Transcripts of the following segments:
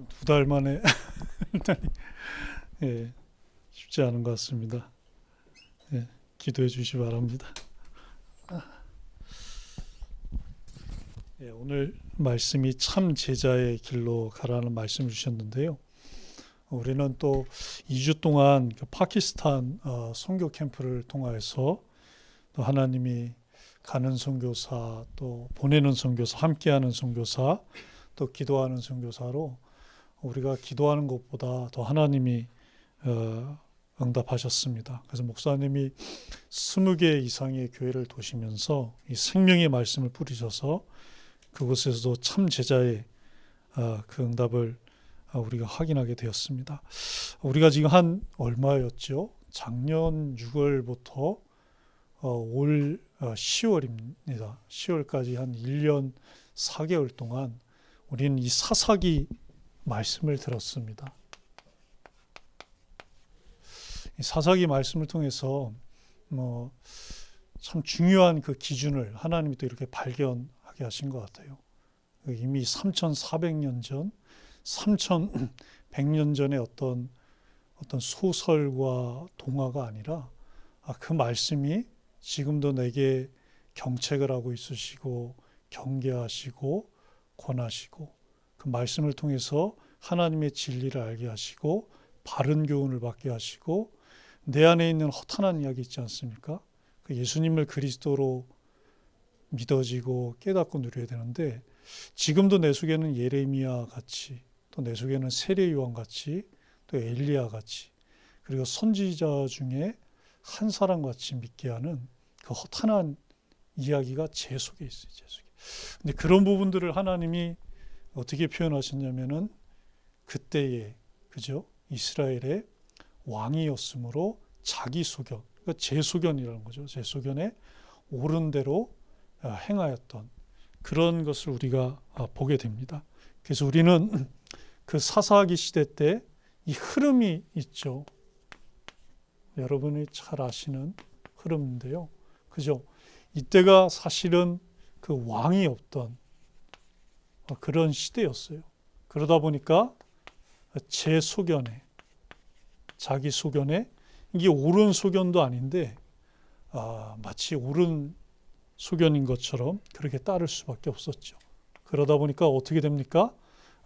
두 달 만에 예, 쉽지 않은 것 같습니다. 예, 기도해 주시기 바랍니다. 예, 오늘 말씀이 참 제자의 길로 가라는 말씀을 주셨는데요. 우리는 또 2주 동안 그 파키스탄 선교 캠프를 통해서 또 하나님이 가는 선교사, 또 보내는 선교사, 함께하는 선교사, 또 기도하는 선교사로 우리가 기도하는 것보다 더 하나님이 응답하셨습니다. 그래서 목사님이 20개 이상의 교회를 도시면서 이 생명의 말씀을 뿌리셔서 그곳에서도 참 제자의 그 응답을 우리가 확인하게 되었습니다. 우리가 지금 한 얼마였죠? 작년 6월부터 올 10월입니다. 10월까지 한 1년 4개월 동안 우리는 이 사사기 말씀을 들었습니다. 이 사사기 말씀을 통해서 참 중요한 그 기준을 하나님이 또 이렇게 발견하게 하신 것 같아요. 이미 3,400년 전, 3,100년 전의 어떤 소설과 동화가 아니라 그 말씀이 지금도 내게 경책을 하고 있으시고 경계하시고 권하시고 그 말씀을 통해서 하나님의 진리를 알게 하시고 바른 교훈을 받게 하시고 내 안에 있는 허탄한 이야기 있지 않습니까? 그 예수님을 그리스도로 믿어지고 깨닫고 누려야 되는데 지금도 내 속에는 예레미야 같이 또 내 속에는 세례 요한 같이 또 엘리야 같이 그리고 선지자 중에 한 사람 같이 믿게 하는 그 허탄한 이야기가 제 속에 있어요. 제 속에. 근데 그런 부분들을 하나님이 어떻게 표현하셨냐면은 그때에 그죠? 이스라엘의 왕이었으므로 자기 소견, 그러니까 제 소견이라는 거죠. 제 소견에 옳은 대로 행하였던 그런 것을 우리가 보게 됩니다. 그래서 우리는 그 사사기 시대 때 이 흐름이 있죠. 여러분이 잘 아시는 흐름인데요. 그죠? 이때가 사실은 그 왕이 없던 그런 시대였어요. 그러다 보니까 제 소견에, 자기 소견에 이게 옳은 소견도 아닌데 마치 옳은 소견인 것처럼 그렇게 따를 수밖에 없었죠. 그러다 보니까 어떻게 됩니까?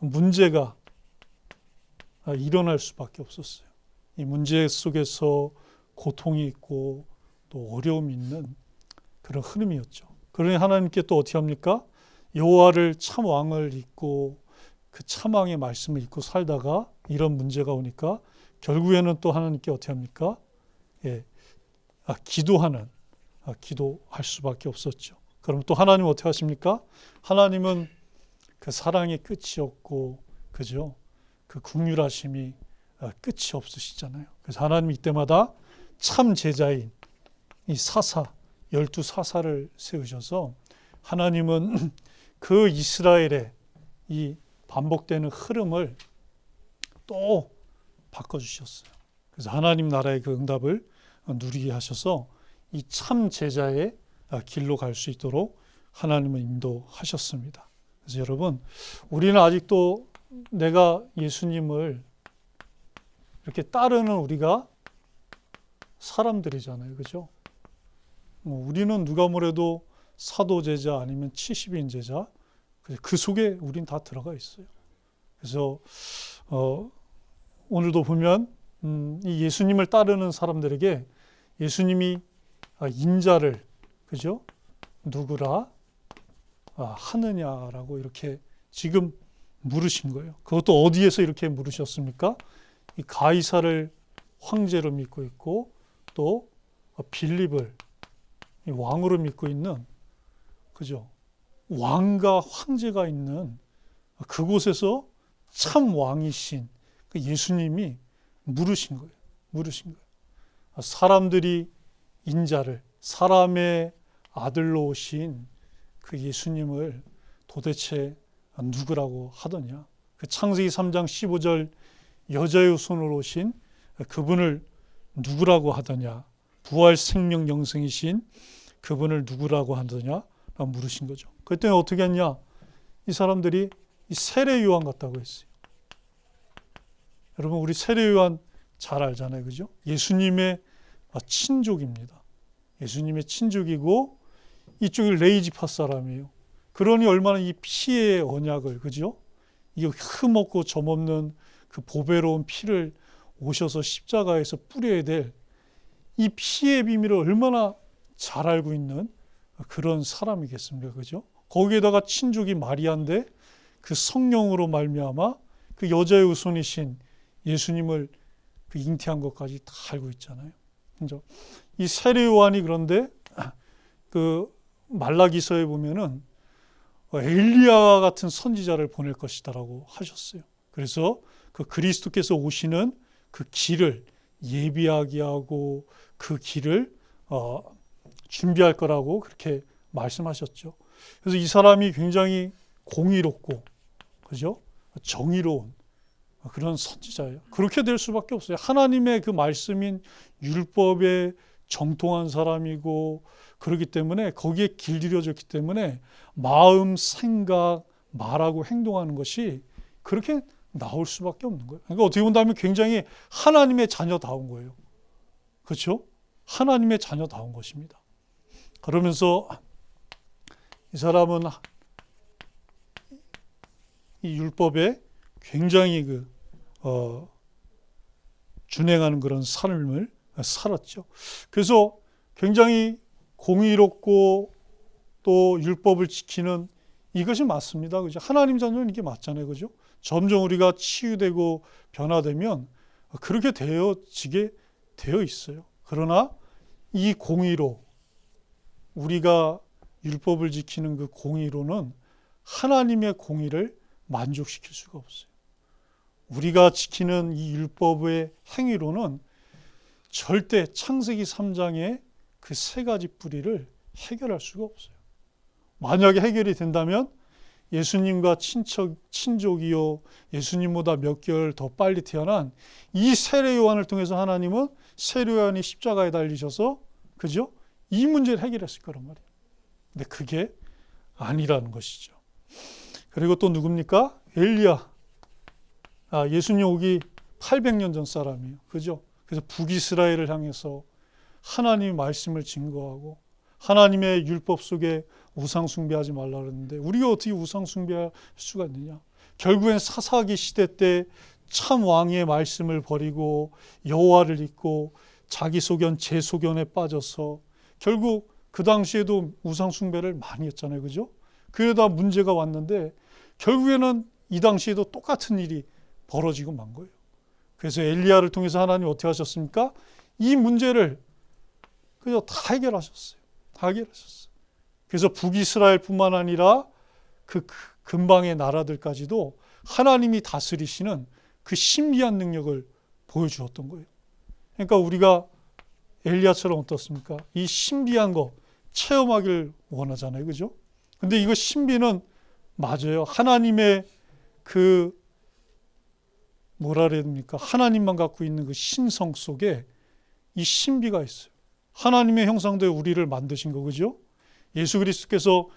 문제가 일어날 수밖에 없었어요. 이 문제 속에서 고통이 있고 또 어려움이 있는 그런 흐름이었죠. 그러니 하나님께 또 어떻게 합니까? 여호와를 참 왕을 잊고 그 참 왕의 말씀을 잊고 살다가 이런 문제가 오니까 결국에는 또 하나님께 어떻게 합니까? 기도할 수밖에 없었죠. 그럼 또 하나님은 어떻게 하십니까? 하나님은 그 사랑의 끝이 없고 그죠? 그 긍휼하심이 끝이 없으시잖아요. 그래서 하나님이 이때마다 참 제자인 이 사사, 12사사를 세우셔서 하나님은 그 이스라엘의 이 반복되는 흐름을 또 바꿔주셨어요. 그래서 하나님 나라의 그 응답을 누리게 하셔서 이 참 제자의 길로 갈 수 있도록 하나님은 인도하셨습니다. 그래서 여러분, 우리는 아직도 내가 예수님을 이렇게 따르는 우리가 사람들이잖아요. 그죠? 우리는 누가 뭐래도 사도 제자 아니면 70인 제자 그 속에 우린 다 들어가 있어요. 그래서 오늘도 보면 이 예수님을 따르는 사람들에게 예수님이 인자를 그죠? 누구라 하느냐라고 이렇게 지금 물으신 거예요. 그것도 어디에서 이렇게 물으셨습니까? 이 가이사를 황제로 믿고 있고 또 빌립을 왕으로 믿고 있는 그죠? 왕과 황제가 있는 그곳에서 참 왕이신 그 예수님이 물으신 거예요. 물으신 거예요. 사람들이 인자를 사람의 아들로 오신 그 예수님을 도대체 누구라고 하더냐? 그 창세기 3장 15절 여자의 손으로 오신 그분을 누구라고 하더냐? 부활 생명 영생이신 그분을 누구라고 하더냐? 라고 물으신 거죠. 그때 어떻게 했냐? 이 사람들이 이 세례 요한 같다고 했어요. 여러분 우리 세례요한 잘 알잖아요. 그죠? 예수님의 친족입니다. 예수님의 친족이고 이쪽이 레이지파 사람이에요. 그러니 얼마나 이 피의 언약을, 그죠? 이 흠없고 점없는 그 보배로운 피를 오셔서 십자가에서 뿌려야 될 이 피의 비밀을 얼마나 잘 알고 있는 그런 사람이겠습니까? 그죠? 거기에다가 친족이 마리아인데 그 성령으로 말미암아 그 여자의 후손이신 예수님을 그 잉태한 것까지 다 알고 있잖아요. 그죠? 이 세례 요한이 그런데 그 말라기서에 보면은 엘리야와 같은 선지자를 보낼 것이다라고 하셨어요. 그래서 그 그리스도께서 오시는 그 길을 예비하게 하고 그 길을 준비할 거라고 그렇게 말씀하셨죠. 그래서 이 사람이 굉장히 공의롭고, 그죠? 정의로운 그런 선지자예요. 그렇게 될 수밖에 없어요. 하나님의 그 말씀인 율법에 정통한 사람이고, 그렇기 때문에 거기에 길들여졌기 때문에 마음, 생각, 말하고 행동하는 것이 그렇게 나올 수밖에 없는 거예요. 그러니까 어떻게 본다면 굉장히 하나님의 자녀다운 거예요. 그렇죠? 하나님의 자녀다운 것입니다. 그러면서 이 사람은 이 율법에 굉장히 준행하는 그런 삶을 살았죠. 그래서 굉장히 공의롭고 또 율법을 지키는 이것이 맞습니다. 그죠? 하나님 자녀는 이게 맞잖아요. 그죠? 점점 우리가 치유되고 변화되면 그렇게 되어지게 되어 있어요. 그러나 이 공의로, 우리가 율법을 지키는 그 공의로는 하나님의 공의를 만족시킬 수가 없어요. 우리가 지키는 이 율법의 행위로는 절대 창세기 3장의 그 세 가지 뿌리를 해결할 수가 없어요. 만약에 해결이 된다면 예수님과 친족이요, 예수님보다 몇 개월 더 빨리 태어난 이 세례 요한을 통해서 하나님은 세례 요한이 십자가에 달리셔서, 그죠? 이 문제를 해결했을 거란 말이에요. 근데 그게 아니라는 것이죠. 그리고 또 누굽니까? 엘리야. 예수님 오기 800년 전 사람이에요. 그죠? 그래서 북이스라엘을 향해서 하나님의 말씀을 증거하고 하나님의 율법 속에 우상 숭배하지 말라 그랬는데 우리가 어떻게 우상 숭배할 수가 있느냐? 결국엔 사사기 시대 때 참 왕의 말씀을 버리고 여호와를 잊고 자기 소견, 제 소견에 빠져서 결국 그 당시에도 우상 숭배를 많이 했잖아요. 그죠? 그러다 문제가 왔는데 결국에는 이 당시에도 똑같은 일이 벌어지고 만 거예요. 그래서 엘리야를 통해서 하나님 어떻게 하셨습니까? 이 문제를 그저 다 해결하셨어요. 다 해결하셨어요. 그래서 북이스라엘뿐만 아니라 그 근방의 나라들까지도 하나님이 다스리시는 그 신비한 능력을 보여주었던 거예요. 그러니까 우리가 엘리야처럼 어떻습니까? 이 신비한 거 체험하길 원하잖아요. 그죠? 근데 이거 신비는 맞아요. 하나님의 그 뭐라 그래야 됩니까? 하나님만 갖고 있는 그 신성 속에 이 신비가 있어요. 하나님의 형상대로 우리를 만드신 거, 그죠? 예수 그리스도께서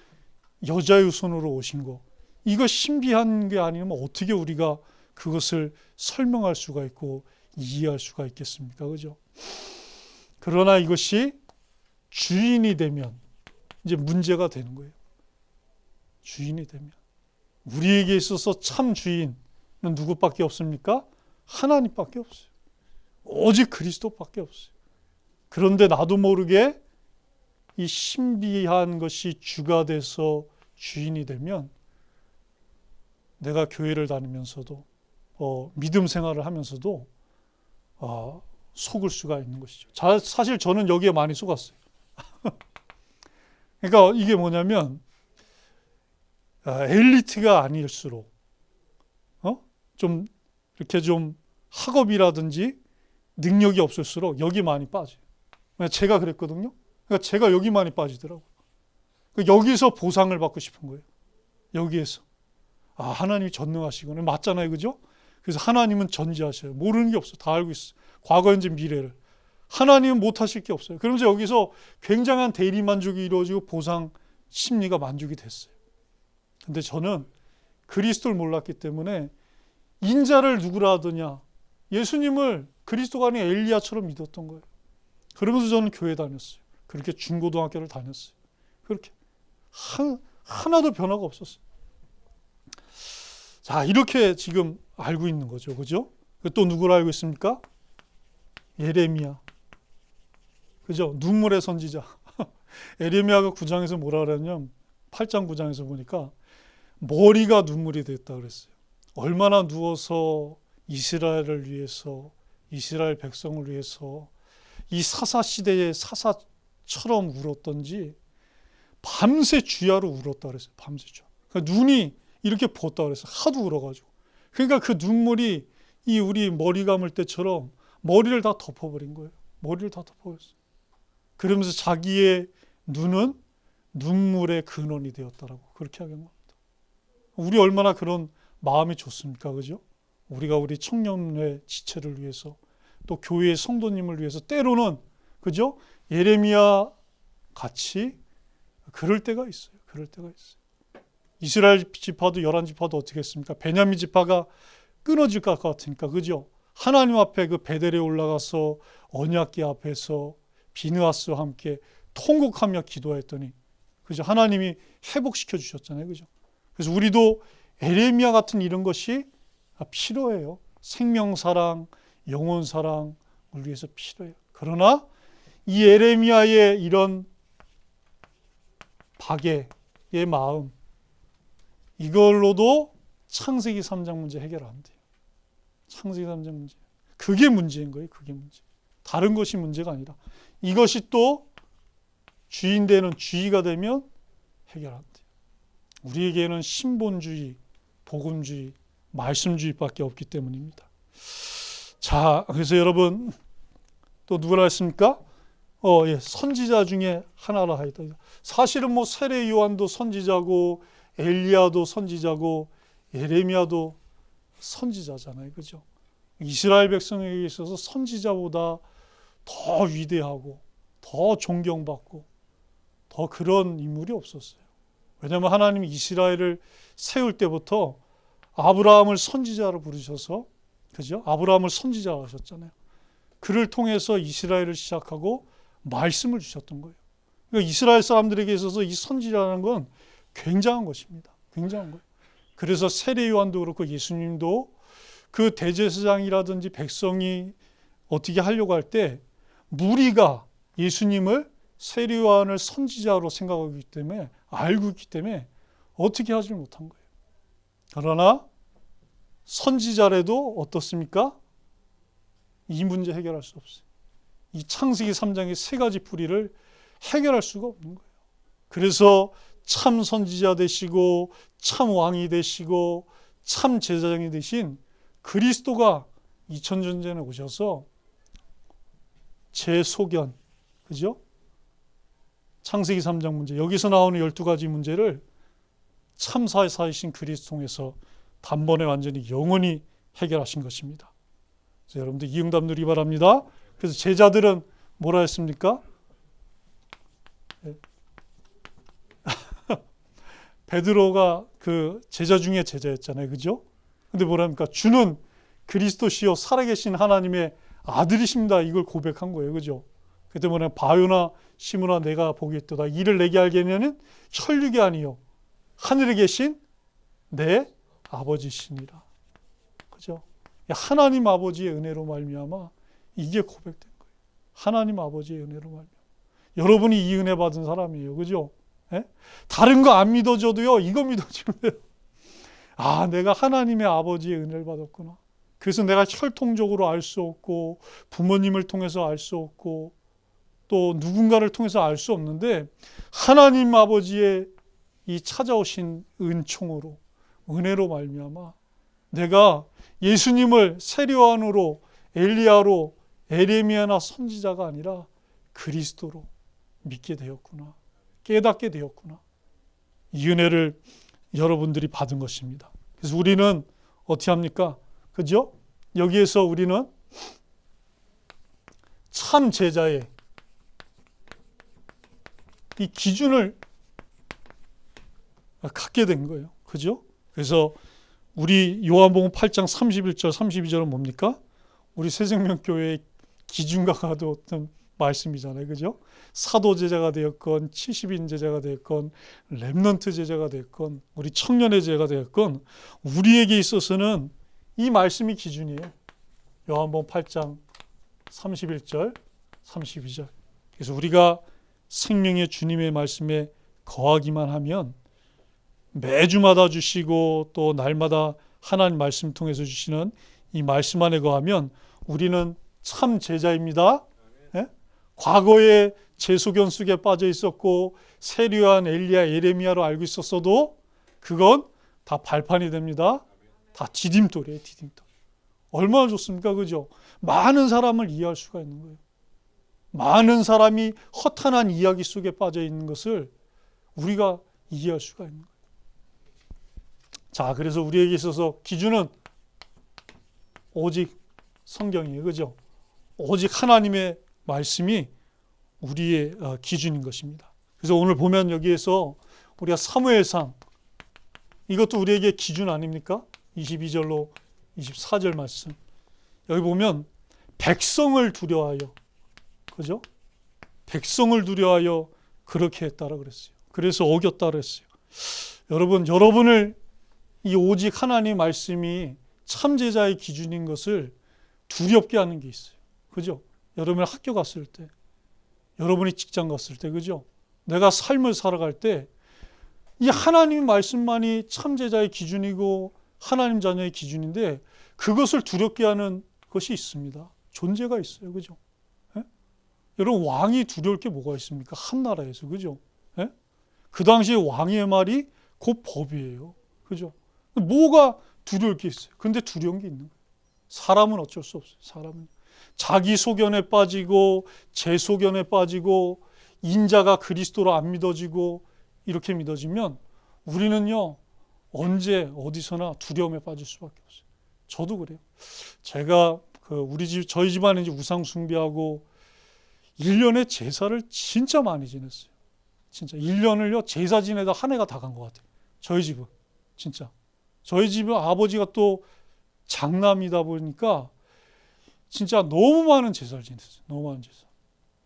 여자의 손으로 오신 거. 이거 신비한 게 아니면 어떻게 우리가 그것을 설명할 수가 있고 이해할 수가 있겠습니까? 그죠? 그러나 이것이 주인이 되면 이제 문제가 되는 거예요. 주인이 되면. 우리에게 있어서 참 주인은 누구밖에 없습니까? 하나님밖에 없어요. 오직 그리스도밖에 없어요. 그런데 나도 모르게 이 신비한 것이 주가 돼서 주인이 되면 내가 교회를 다니면서도 믿음 생활을 하면서도 속을 수가 있는 것이죠. 사실 저는 여기에 많이 속았어요. 그러니까 이게 뭐냐면 엘리트가 아닐수록 좀 이렇게 좀 학업이라든지 능력이 없을수록 여기 많이 빠져요. 제가 그랬거든요. 그러니까 제가 여기 많이 빠지더라고요. 여기서 보상을 받고 싶은 거예요. 여기에서. 하나님이 전능하시구나. 맞잖아요. 그죠? 그래서 하나님은 전지하셔요. 모르는 게 없어요. 다 알고 있어요. 과거, 현재, 미래를. 하나님은 못하실 게 없어요. 그러면서 여기서 굉장한 대리 만족이 이루어지고 보상 심리가 만족이 됐어요. 근데 저는 그리스도를 몰랐기 때문에 인자를 누구라 하더냐? 예수님을 그리스도가 아닌 엘리야처럼 믿었던 거예요. 그러면서 저는 교회 다녔어요. 그렇게 중고등학교를 다녔어요. 그렇게 하나도 변화가 없었어요. 자, 이렇게 지금 알고 있는 거죠. 그죠? 또 누구를 알고 있습니까? 예레미야. 그죠? 눈물의 선지자. 예레미야가 9장에서 뭐라 그랬냐면 8장 9장에서 보니까 머리가 눈물이 됐다 그랬어요. 얼마나 누워서 이스라엘을 위해서, 이스라엘 백성을 위해서 이 사사 시대의 사사처럼 울었던지 밤새 주야로 울었다 그랬어요. 밤새 주야. 그러니까 눈이 이렇게 부었다 그랬어요. 하도 울어가지고. 그러니까 그 눈물이 이 우리 머리 감을 때처럼 머리를 다 덮어버린 거예요. 머리를 다 덮어버렸어요. 그러면서 자기의 눈은 눈물의 근원이 되었다라고 그렇게 하는 겁니다. 우리 얼마나 그런 마음이 좋습니까? 그죠? 우리가 우리 청년의 지체를 위해서 또 교회의 성도님을 위해서 때로는 그죠? 예레미야 같이 그럴 때가 있어요. 그럴 때가 있어요. 이스라엘 지파도 11지파도 어떻게 했습니까? 베냐민 지파가 끊어질 것 같으니까 그죠? 하나님 앞에 그 베델에 올라가서 언약궤 앞에서 비느하스와 함께 통곡하며 기도했더니 그죠? 하나님이 회복시켜 주셨잖아요. 그죠? 그래서 우리도 예레미야 같은 이런 것이 필요해요. 생명사랑, 영혼사랑을 위해서 필요해요. 그러나 이 예레미야의 이런 박애의 마음 이걸로도 창세기 3장 문제 해결 안 돼요. 창세기 3장 문제. 그게 문제인 거예요. 그게 문제. 다른 것이 문제가 아니라 이것이 또 주인 되는 주의가 되면 해결 안 돼요. 우리에게는 신본주의, 복음주의, 말씀주의밖에 없기 때문입니다. 자, 그래서 여러분 또 누구라 했습니까? 선지자 중에 하나라 하였다. 사실은 뭐 세례 요한도 선지자고 엘리야도 선지자고 예레미야도 선지자잖아요. 그죠? 이스라엘 백성에게 있어서 선지자보다 더 위대하고 더 존경받고 더 그런 인물이 없었어요. 왜냐하면 하나님이 이스라엘을 세울 때부터 아브라함을 선지자로 부르셔서 그죠? 아브라함을 선지자로 하셨잖아요. 그를 통해서 이스라엘을 시작하고 말씀을 주셨던 거예요. 그러니까 이스라엘 사람들에게 있어서 이 선지자라는 건 굉장한 것입니다. 굉장한 거예요. 그래서 세례 요한도 그렇고 예수님도 그 대제사장이라든지 백성이 어떻게 하려고 할 때 무리가 예수님을 세례 요한을 선지자로 생각하기 때문에 알고 있기 때문에 어떻게 하지 못한 거예요. 그러나 선지자라도 어떻습니까? 이 문제 해결할 수 없어요. 이 창세기 3장의 세 가지 뿌리를 해결할 수가 없는 거예요. 그래서 참 선지자 되시고 참 왕이 되시고 참 제사장이 되신 그리스도가 2000년 전에 오셔서 재소견, 그죠? 창세기 3장 문제, 여기서 나오는 12가지 문제를 참사이신 그리스도 통해서 단번에 완전히 영원히 해결하신 것입니다. 그래서 여러분들 이 응답 누리기 바랍니다. 그래서 제자들은 뭐라 했습니까? 베드로가 그 제자 중에 제자였잖아요. 그죠? 근데 뭐랍니까? 주는 그리스도시요 살아계신 하나님의 아들이십니다. 이걸 고백한 거예요. 그죠? 그때 뭐냐? 바요나 시므나 내가 보기 있도다. 이를 내게 알게는 혈육이 아니요 하늘에 계신 내 아버지시니라. 그죠? 하나님 아버지의 은혜로 말미암아 이게 고백된 거예요. 하나님 아버지의 은혜로 말미암아. 여러분이 이 은혜 받은 사람이에요. 그죠? 예? 다른 거 안 믿어줘도요. 이거 믿어주면 돼요. 아, 내가 하나님의 아버지의 은혜를 받았구나. 그래서 내가 혈통적으로 알 수 없고 부모님을 통해서 알 수 없고 또 누군가를 통해서 알 수 없는데 하나님 아버지의 이 찾아오신 은총으로 은혜로 말미암아 내가 예수님을 세례요한으로 엘리야로 예레미야나 선지자가 아니라 그리스도로 믿게 되었구나. 깨닫게 되었구나. 이 은혜를 여러분들이 받은 것입니다. 그래서 우리는 어떻게 합니까? 그죠? 여기에서 우리는 참 제자의 이 기준을 갖게 된 거예요. 그죠? 그래서 우리 요한복음 8장 31절 32절은 뭡니까? 우리 새생명교회의 기준과 같은 말씀이잖아요. 그죠? 사도 제자가 되었건 70인 제자가 되었건 렘넌트 제자가 되었건 우리 청년의 제자가 되었건 우리에게 있어서는 이 말씀이 기준이에요. 요한복음 8장 31절 32절. 그래서 우리가 생명의 주님의 말씀에 거하기만 하면 매주마다 주시고 또 날마다 하나님 말씀 통해서 주시는 이 말씀 안에 거하면 우리는 참 제자입니다. 예? 과거에 제소견 속에 빠져 있었고 세류한 엘리야 예레미야로 알고 있었어도 그건 다 발판이 됩니다. 다 디딤돌이에요. 디딤돌. 얼마나 좋습니까? 그죠? 많은 사람을 이해할 수가 있는 거예요. 많은 사람이 허탄한 이야기 속에 빠져 있는 것을 우리가 이해할 수가 있는 거예요. 자, 그래서 우리에게 있어서 기준은 오직 성경이에요. 그죠? 오직 하나님의 말씀이 우리의 기준인 것입니다. 그래서 오늘 보면 여기에서 우리가 사무엘상 이것도 우리에게 기준 아닙니까? 22절로 24절 말씀. 여기 보면 백성을 두려워하여, 그죠? 백성을 두려워하여 그렇게 했다라 그랬어요. 그래서 어겼다 그랬어요. 여러분을 이 오직 하나님 말씀이 참제자의 기준인 것을 두렵게 하는 게 있어요. 그죠? 여러분이 학교 갔을 때, 여러분이 직장 갔을 때, 그죠? 내가 삶을 살아갈 때 이 하나님 말씀만이 참제자의 기준이고 하나님 자녀의 기준인데 그것을 두렵게 하는 것이 있습니다. 존재가 있어요. 그죠? 예? 여러분 왕이 두려울 게 뭐가 있습니까? 한 나라에서. 그죠? 예? 그 당시에 왕의 말이 곧 법이에요. 그죠? 뭐가 두려울 게 있어요. 근데 두려운 게 있는 거예요. 사람은 어쩔 수 없어요. 사람은 자기 소견에 빠지고 제 소견에 빠지고 인자가 그리스도로 안 믿어지고 이렇게 믿어지면 우리는요 언제 어디서나 두려움에 빠질 수밖에 없어요. 저도 그래요. 제가 저희 집안에 이제 우상 숭배하고 1년에 제사를 진짜 많이 지냈어요. 진짜 1년을요 제사 지내다 한 해가 다 간 것 같아요. 저희 집은 진짜. 저희 집은 아버지가 또 장남이다 보니까 진짜 너무 많은 제사를 지냈어요. 너무 많은 제사.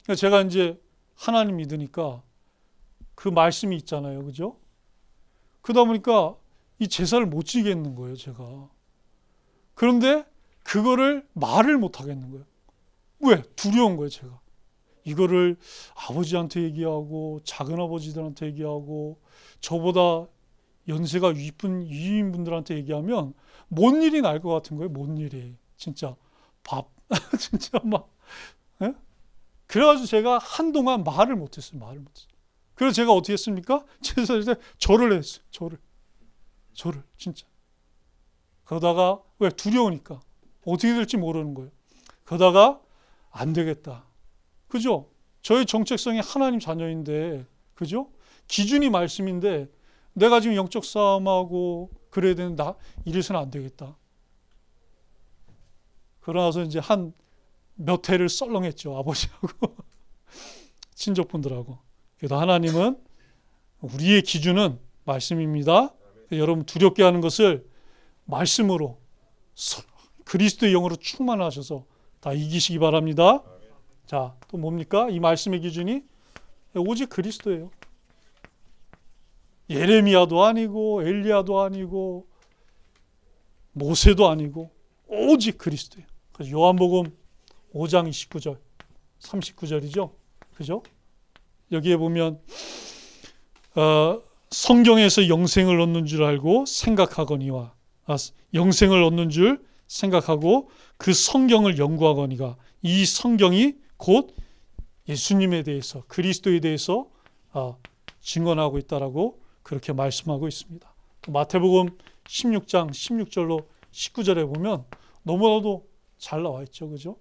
그러니까 제가 이제 하나님 믿으니까 그 말씀이 있잖아요. 그죠? 그러다 보니까 이 제사를 못 지겠는 거예요. 제가. 그런데 그거를 말을 못 하겠는 거예요. 왜? 두려운 거예요. 제가. 이거를 아버지한테 얘기하고 작은아버지들한테 얘기하고 저보다 연세가 위인 분들한테 얘기하면 뭔 일이 날 것 같은 거예요. 뭔 일이. 진짜 진짜 막. 예? 그래가지고 제가 한동안 말을 못했어요. 그래서 제가 어떻게 했습니까? 제사할 때 절을 했어요. 절을 진짜. 그러다가 왜? 두려우니까. 어떻게 될지 모르는 거예요. 그러다가 안 되겠다. 그죠? 저의 정체성이 하나님 자녀인데, 그죠? 기준이 말씀인데 내가 지금 영적 싸움하고 그래야 되는데 이래서는 안 되겠다. 그러나서 이제 한 몇 해를 썰렁했죠. 아버지하고 친족분들하고. 그래도 하나님은 우리의 기준은 말씀입니다. 여러분 두렵게 하는 것을 말씀으로 그리스도의 영으로 충만하셔서 다 이기시기 바랍니다. 자, 또 뭡니까? 이 말씀의 기준이 오직 그리스도예요. 예레미야도 아니고 엘리야도 아니고 모세도 아니고 오직 그리스도예요. 그래서 요한복음 5장 29절 39절이죠. 그죠? 여기에 보면 성경에서 영생을 얻는 줄 알고 생각하거니와 영생을 얻는 줄 생각하고 그 성경을 연구하거니가 이 성경이 곧 예수님에 대해서 그리스도에 대해서 증언하고 있다라고 그렇게 말씀하고 있습니다. 마태복음 16장 16절로 19절에 보면 너무나도 잘 나와 있죠. 그죠?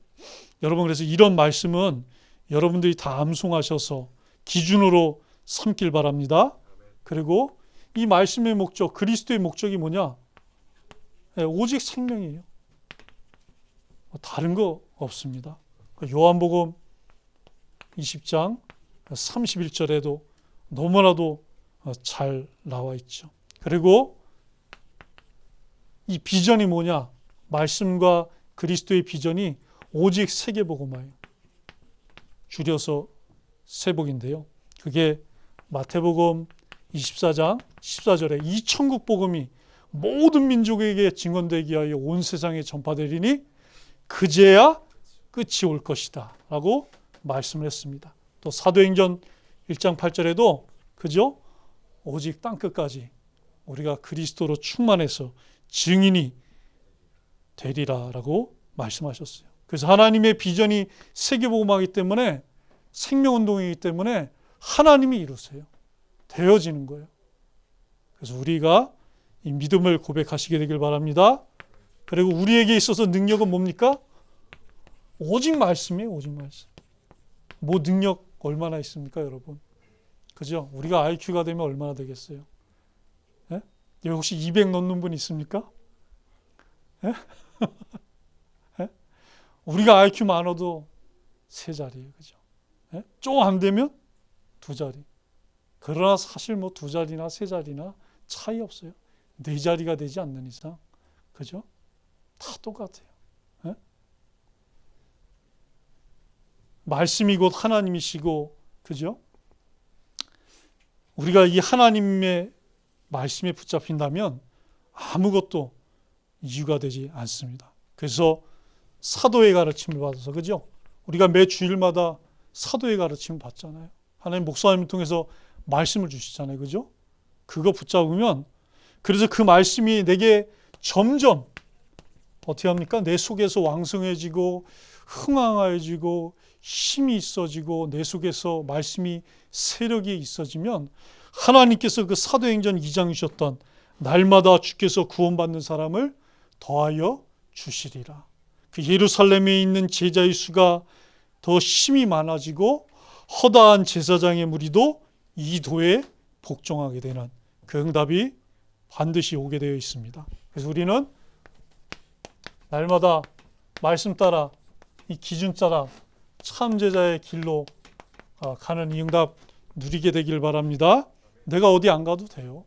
여러분 그래서 이런 말씀은 여러분들이 다 암송하셔서 기준으로 삼길 바랍니다. 그리고 이 말씀의 목적, 그리스도의 목적이 뭐냐? 오직 생명이에요. 다른 거 없습니다. 요한복음 20장 31절에도 너무나도 잘 나와 있죠. 그리고 이 비전이 뭐냐? 말씀과 그리스도의 비전이 오직 세계복음화예요. 줄여서 세복인데요. 그게 마태복음 24장 14절에 이 천국 복음이 모든 민족에게 증언되기 위하여 온 세상에 전파되리니 그제야 끝이 올 것이다 라고 말씀을 했습니다. 또 사도행전 1장 8절에도 그죠? 오직 땅끝까지 우리가 그리스도로 충만해서 증인이 되리라 라고 말씀하셨어요. 그래서 하나님의 비전이 세계복음화이기 때문에 생명운동이기 때문에 하나님이 이루세요. 되어지는 거예요. 그래서 우리가 이 믿음을 고백하시게 되길 바랍니다. 그리고 우리에게 있어서 능력은 뭡니까? 오직 말씀이에요. 오직 말씀. 뭐 능력 얼마나 있습니까, 여러분? 그죠? 우리가 IQ가 되면 얼마나 되겠어요? 예? 여기 혹시 200 넘는 분 있습니까? 예? 예? 우리가 IQ 많아도 세 자리예요. 그죠? 예? 좀 안 되면 두 자리. 그러나 사실 뭐 두 자리나 세 자리나 차이 없어요. 네 자리가 되지 않는 이상. 그죠? 다 똑같아요. 예? 말씀이 곧 하나님이시고, 그죠? 우리가 이 하나님의 말씀에 붙잡힌다면 아무것도 이유가 되지 않습니다. 그래서 사도의 가르침을 받아서, 그죠? 우리가 매 주일마다 사도의 가르침을 받잖아요. 하나님 목사님을 통해서 말씀을 주시잖아요. 그죠? 그거 붙잡으면, 그래서 그 말씀이 내게 점점 어떻게 합니까? 내 속에서 왕성해지고 흥황해지고 힘이 있어지고 내 속에서 말씀이 세력이 있어지면 하나님께서 그 사도행전 2장 주셨던 날마다 주께서 구원받는 사람을 더하여 주시리라. 그 예루살렘에 있는 제자의 수가 더 힘이 많아지고 허다한 제사장의 무리도 이 도에 복종하게 되는 그 응답이 반드시 오게 되어 있습니다. 그래서 우리는 날마다 말씀 따라 이 기준 따라 참 제자의 길로 가는 이 응답 누리게 되길 바랍니다. 내가 어디 안 가도 돼요.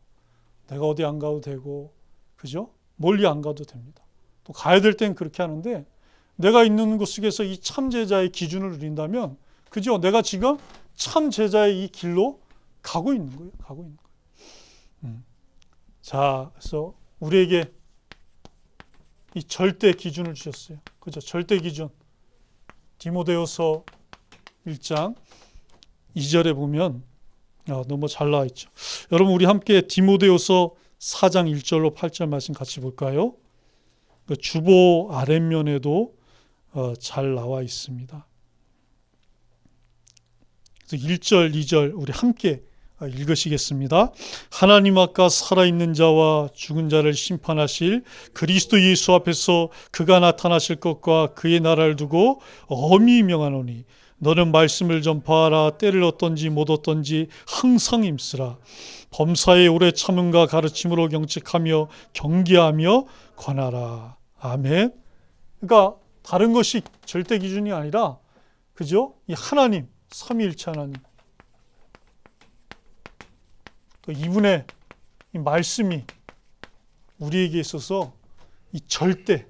내가 어디 안 가도 되고, 그죠? 멀리 안 가도 됩니다. 또 가야 될 땐 그렇게 하는데 내가 있는 곳 속에서 이 참 제자의 기준을 누린다면, 그죠? 내가 지금 참 제자의 이 길로 가고 있는 거예요. 가고 있는 거예요. 자, 그래서 우리에게 이 절대 기준을 주셨어요. 그죠? 절대 기준. 디모데후서 1장 2절에 보면 너무 잘 나와 있죠. 여러분 우리 함께 디모데후서 4장 1절로 8절 말씀 같이 볼까요? 그 주보 아랫면에도 잘 나와 있습니다. 그래서 1절, 2절 우리 함께 읽으시겠습니다. 하나님 앞과 살아있는 자와 죽은 자를 심판하실 그리스도 예수 앞에서 그가 나타나실 것과 그의 나라를 두고 엄히 명하노니 너는 말씀을 전파하라. 때를 얻든지 못 얻든지 항상 힘쓰라. 범사에 오래 참음과 가르침으로 경책하며 경계하며 권하라. 아멘. 그러니까 다른 것이 절대 기준이 아니라, 그죠? 이 하나님, 삼위일체 하나님, 또 이분의 이 말씀이 우리에게 있어서 이 절대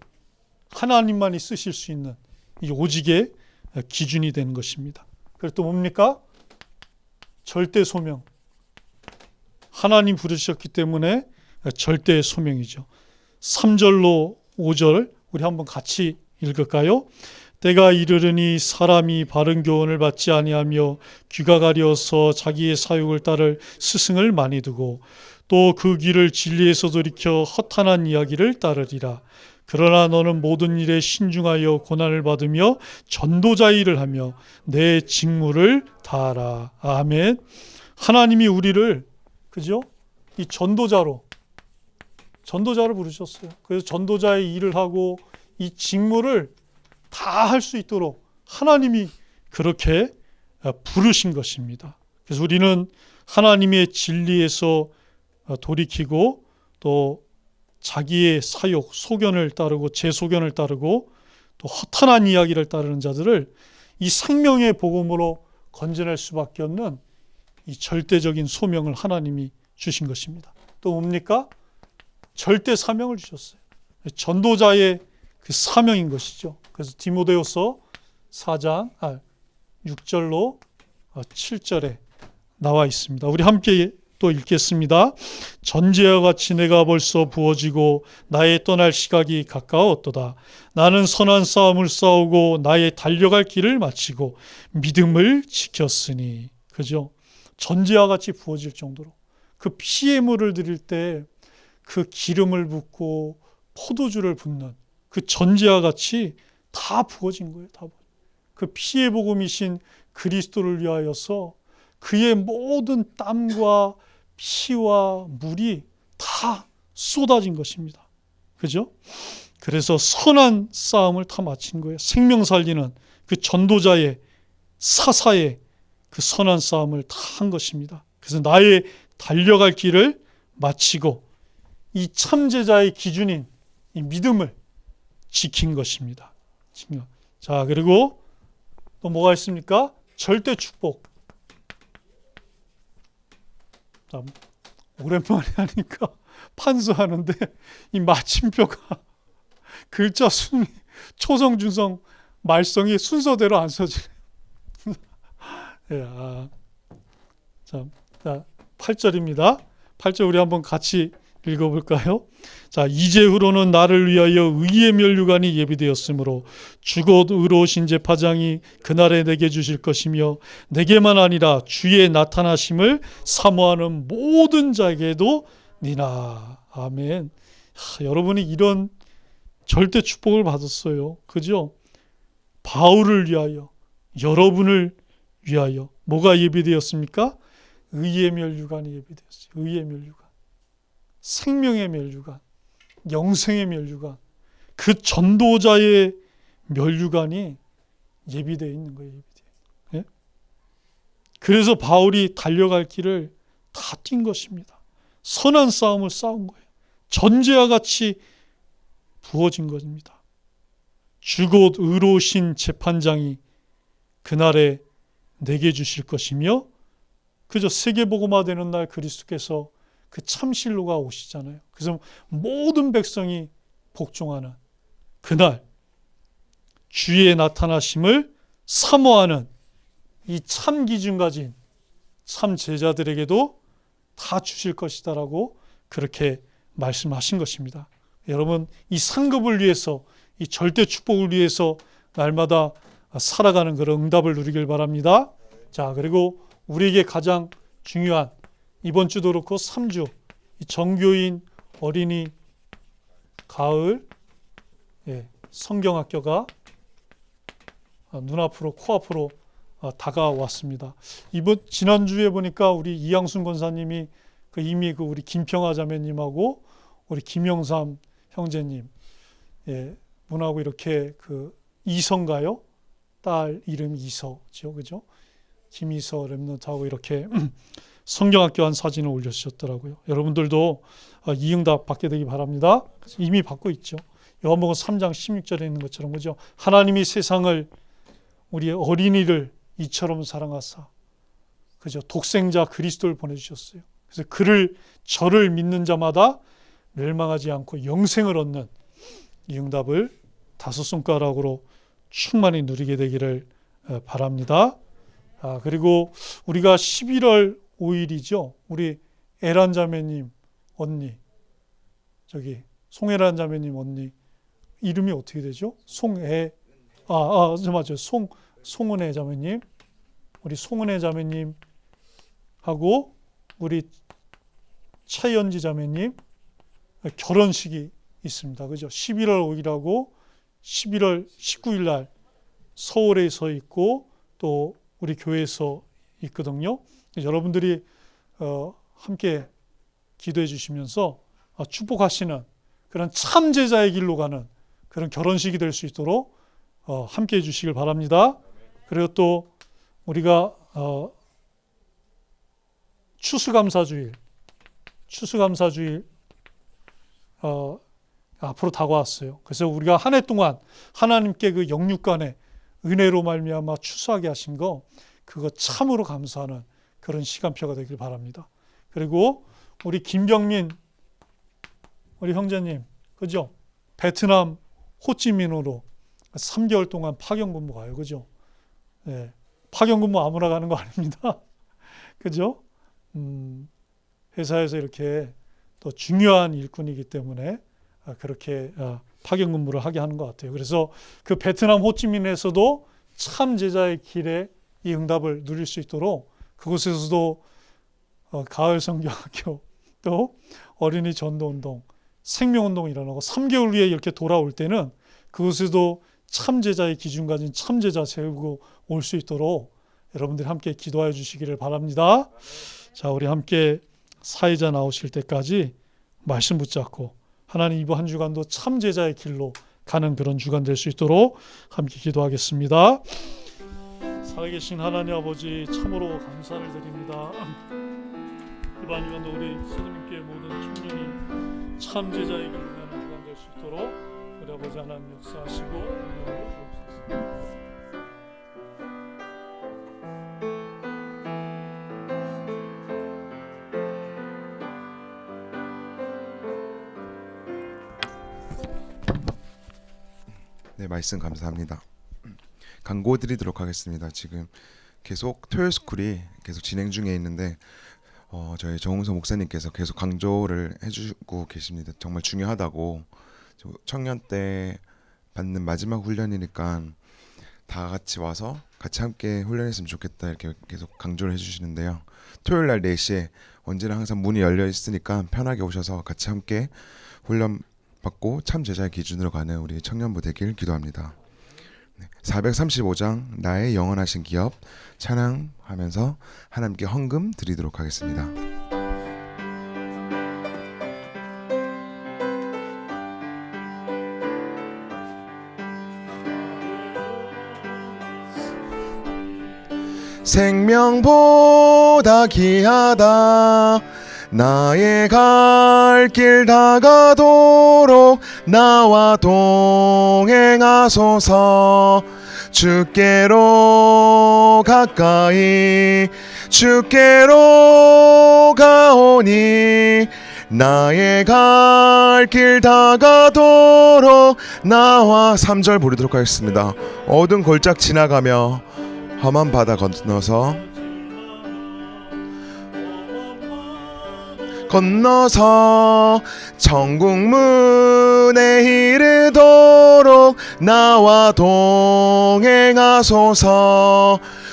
하나님만이 쓰실 수 있는 이 오직의 기준이 되는 것입니다. 그리고 또 뭡니까? 절대 소명. 하나님 부르셨기 때문에 절대 소명이죠. 3절로 5절 우리 한번 같이 읽을까요? 때가 이르르니 사람이 바른 교훈을 받지 아니하며 귀가 가려서 자기의 사욕을 따를 스승을 많이 두고 또 그 길을 진리에서 돌이켜 허탄한 이야기를 따르리라. 그러나 너는 모든 일에 신중하여 고난을 받으며 전도자의 일을 하며 내 직무를 다하라. 아멘. 하나님이 우리를, 그죠? 이 전도자로 부르셨어요. 그래서 전도자의 일을 하고 이 직무를 다 할 수 있도록 하나님이 그렇게 부르신 것입니다. 그래서 우리는 하나님의 진리에서 돌이키고 또 자기의 사욕, 소견을 따르고 제 소견을 따르고 또 허탄한 이야기를 따르는 자들을 이 생명의 복음으로 건져낼 수밖에 없는 이 절대적인 소명을 하나님이 주신 것입니다. 또 뭡니까? 절대 사명을 주셨어요. 전도자의 그 사명인 것이죠. 그래서 디모데후서 4장 6절로 7절에 나와 있습니다. 우리 함께 또 읽겠습니다. 전제와 같이 내가 벌써 부어지고 나의 떠날 시각이 가까웠도다. 나는 선한 싸움을 싸우고 나의 달려갈 길을 마치고 믿음을 지켰으니. 그죠? 전제와 같이 부어질 정도로 그 피의 물을 드릴 때 그 기름을 붓고 포도주를 붓는 그 전제와 같이 다 부어진 거예요. 다. 그 피의 복음이신 그리스도를 위하여서 그의 모든 땀과 피와 물이 다 쏟아진 것입니다. 그죠? 그래서 선한 싸움을 다 마친 거예요. 생명 살리는 그 전도자의 사사의 그 선한 싸움을 다 한 것입니다. 그래서 나의 달려갈 길을 마치고 이 참제자의 기준인 이 믿음을 지킨 것입니다. 자, 그리고 또 뭐가 있습니까? 절대 축복. 자, 오랜만에 하니까 판수하는데 이 마침표가 글자 순위, 초성, 중성, 말성이 순서대로 안 써지네요. 네, 자, 8절입니다. 8절 우리 한번 같이 읽어볼까요? 자, 이제후로는 나를 위하여 의의 면류관이 예비되었으므로 주곧 의로우신 제파장이 그날에 내게 주실 것이며 내게만 아니라 주의 나타나심을 사모하는 모든 자에게도 니나. 아멘. 여러분이 이런 절대 축복을 받았어요. 그죠? 바울을 위하여, 여러분을 위하여 뭐가 예비되었습니까? 의의 면류관이 예비되었어요. 의의 면류관. 생명의 면류관, 영생의 면류관, 그 전도자의 면류관이 예비되어 있는 거예요. 예? 그래서 바울이 달려갈 길을 다 뛴 것입니다. 선한 싸움을 싸운 거예요. 전제와 같이 부어진 것입니다. 주곧 의로우신 재판장이 그날에 내게 주실 것이며, 그저 세계복음화되는 날 그리스도께서 그 참실로가 오시잖아요. 그래서 모든 백성이 복종하는 그날 주의 나타나심을 사모하는 이 참 기준 가진 참 제자들에게도 다 주실 것이다라고 그렇게 말씀하신 것입니다. 여러분, 이 상급을 위해서, 이 절대 축복을 위해서 날마다 살아가는 그런 응답을 누리길 바랍니다. 자, 그리고 우리에게 가장 중요한 이번 주도 그렇고 3주 정교인 어린이 가을 성경학교가 눈앞으로 코앞으로 다가왔습니다. 지난주에 보니까 우리 이양순 권사님이 이미 우리 김평아 자매님하고 우리 김영삼 형제님 분하고 이렇게 이서인가요? 딸 이름이 이서죠, 그죠? 김이서 랩런트하고 이렇게 성경학교 한 사진을 올려주셨더라고요. 여러분들도 이 응답 받게 되기 바랍니다. 이미 받고 있죠. 요한복음 3장 16절에 있는 것처럼, 그죠? 하나님이 세상을, 우리 어린이를 이처럼 사랑하사, 그죠? 독생자 그리스도를 보내주셨어요. 그래서 저를 믿는 자마다 멸망하지 않고 영생을 얻는 이 응답을 5손가락으로 충만히 누리게 되기를 바랍니다. 그리고 우리가 11월 5일이죠. 우리 에란 자매님 언니, 송에란 자매님 언니 이름이 어떻게 되죠? 맞아요. 송은혜 자매님, 우리 송은혜 자매님 하고 우리 차연지 자매님 결혼식이 있습니다. 그죠? 11월 5일하고 11월 19일 날 서울에서 있고 또 우리 교회에서 있거든요. 여러분들이 함께 기도해 주시면서 축복하시는 그런 참 제자의 길로 가는 그런 결혼식이 될 수 있도록 함께 해 주시길 바랍니다. 그리고 또 우리가 추수감사주일 앞으로 다가왔어요. 그래서 우리가 한 해 동안 하나님께 그 영육간에 은혜로 말미암아 추수하게 하신 거, 그거 참으로 감사하는 그런 시간표가 되길 바랍니다. 그리고 우리 김경민 우리 형제님, 그죠? 베트남 호찌민으로 3개월 동안 파견근무 가요. 그죠? 예. 파견근무 아무나 가는 거 아닙니다. 그죠? 회사에서 이렇게 또 중요한 일꾼이기 때문에 그렇게 파견근무를 하게 하는 것 같아요. 그래서 그 베트남 호찌민에서도 참 제자의 길에 이 응답을 누릴 수 있도록 그곳에서도 가을 성경학교 또 어린이 전도운동, 생명운동이 일어나고 3개월 후에 이렇게 돌아올 때는 그곳에도 참 제자의 기준 가진 참 제자 세우고 올 수 있도록 여러분들이 함께 기도해 주시기를 바랍니다. 자, 우리 함께 사회자 나오실 때까지 말씀 붙잡고 하나님 이번 한 주간도 참 제자의 길로 가는 그런 주간 될 수 있도록 함께 기도하겠습니다. 살아계신 하나님 아버지 참으로 감사를 드립니다. 이번 주간도 우리 선생님께 모든 청년이 참 제자의 길로 가는 주간 될 수 있도록 우리 아버지 하나님 역사하시고 은혜를 주옵소서. 네, 말씀 감사합니다. 광고 드리도록 하겠습니다. 지금 계속 토요스쿨이 계속 진행 중에 있는데 저희 정웅서 목사님께서 계속 강조를 해주고 계십니다. 정말 중요하다고. 청년 때 받는 마지막 훈련이니까 다 같이 와서 같이 함께 훈련했으면 좋겠다 이렇게 계속 강조를 해주시는데요. 토요일 날 4시에 언제나 항상 문이 열려 있으니까 편하게 오셔서 같이 함께 훈련 받고 참 제자의 기준으로 가는 우리 청년부 되길 기도합니다. 435장 나의 영원하신 기업 찬양하면서 하나님께 헌금 드리도록 하겠습니다. 생명보다 귀하다 나의 갈 길 다가도록 나와 동행하소서 주께로 가까이 주께로 가오니 나의 갈 길 다가도록 나와 3절 부르도록 하겠습니다. 어두운 골짝 지나가며 험한 바다 건너서 천국문에 이르도록 나와 동행하소서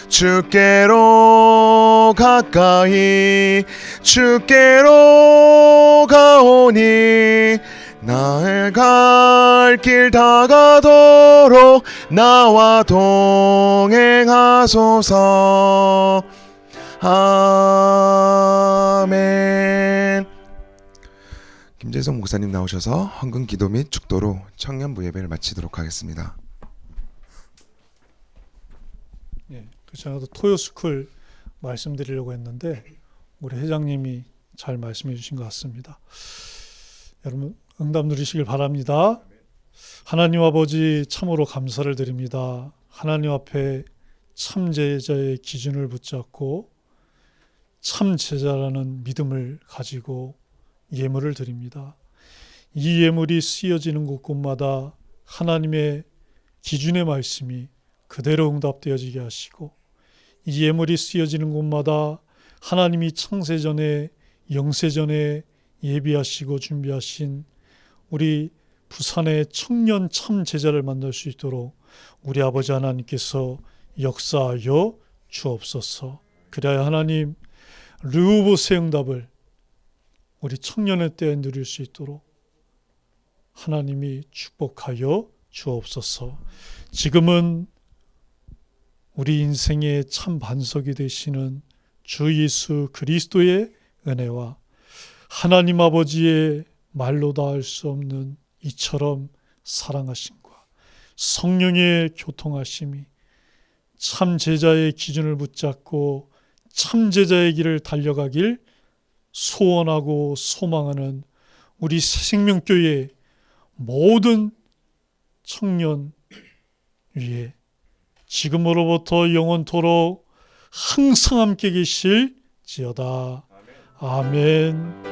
주께로 가까이 주께로 가오니 나의 갈 길 다가도록 나와 동행하소서 아멘. 김재성 목사님 나오셔서 헌금 기도 및 축도로 청년부 예배를 마치도록 하겠습니다. 예, 그렇잖아도 토요스쿨 말씀드리려고 했는데 우리 회장님이 잘 말씀해 주신 것 같습니다. 여러분 응답 누리시길 바랍니다. 하나님 아버지 참으로 감사를 드립니다. 하나님 앞에 참 제자의 기준을 붙잡고 참 제자라는 믿음을 가지고 예물을 드립니다. 이 예물이 쓰여지는 곳곳마다 하나님의 기준의 말씀이 그대로 응답되어지게 하시고 이 예물이 쓰여지는 곳마다 하나님이 창세전에 영세전에 예비하시고 준비하신 우리 부산의 청년 참 제자를 만날 수 있도록 우리 아버지 하나님께서 역사하여 주옵소서. 그래야 하나님 르우보스의 응답을 우리 청년의 때에 누릴 수 있도록 하나님이 축복하여 주옵소서. 지금은 우리 인생의 참 반석이 되시는 주 예수 그리스도의 은혜와 하나님 아버지의 말로 다 할 수 없는 이처럼 사랑하심과 성령의 교통하심이 참 제자의 기준을 붙잡고 참 제자의 길을 달려가길 소원하고 소망하는 우리 생명교회 모든 청년 위에 지금으로부터 영원토록 항상 함께 계실지어다. 아멘.